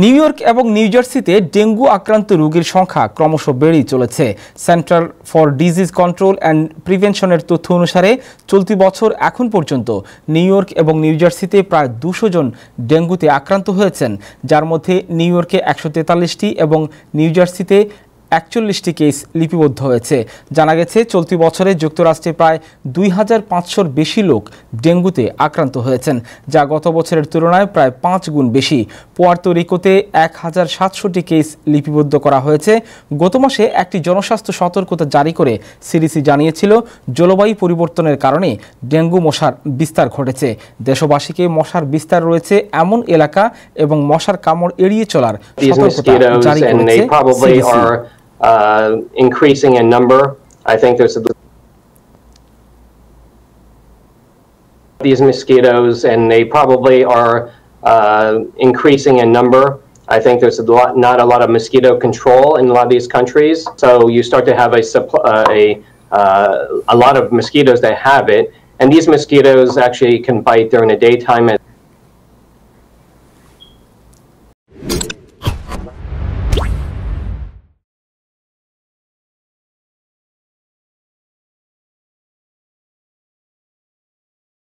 New York এবং New জার্সিতে dengue আক্রান্ত রোগীর সংখ্যা ক্রমশ বেড়েই চলেছে। Centre for disease control and প্রিভেনশনের তথ্য অনুসারে চলতি বছর এখন পর্যন্ত নিউ ইয়র্ক এবং নিউ জার্সিতে প্রায় 200 জন ডেঙ্গুতে আক্রান্ত হয়েছেন, যার মধ্যে নিউ ইয়র্কে 143টি এবং নিউ জার্সিতে 41টি কেস লিপিবদ্ধ হয়েছে। জানা গেছে চলতি বছরে যুক্তরাষ্ট্রে প্রায় 2500-র বেশি লোক ডেঙ্গুতে আক্রান্ত হয়েছেন, যা গত বছরের তুলনায় প্রায় 5 গুণ বেশি। পুয়ার্তো রিকোতে 1700টি কেস লিপিবদ্ধ করা হয়েছে। গত মাসে একটি জনস্বাস্থ্য সতর্কতা জারি করে সিডিসি জানিয়েছিল জলবায়ু পরিবর্তনের কারণে ডেঙ্গু মশার বিস্তার ঘটেছে। দেশবাসীকে মশার বিস্তার রয়েছে এমন এলাকা এবং মশার কামড় এড়িয়ে চলার সতর্কতা জারি করেছে CDC. Increasing in number. I think there's these mosquitoes, and they probably are increasing in number. I think there's not a lot of mosquito control in a lot of these countries, so you start to have a lot of mosquitoes that have it, and these mosquitoes actually can bite during the daytime.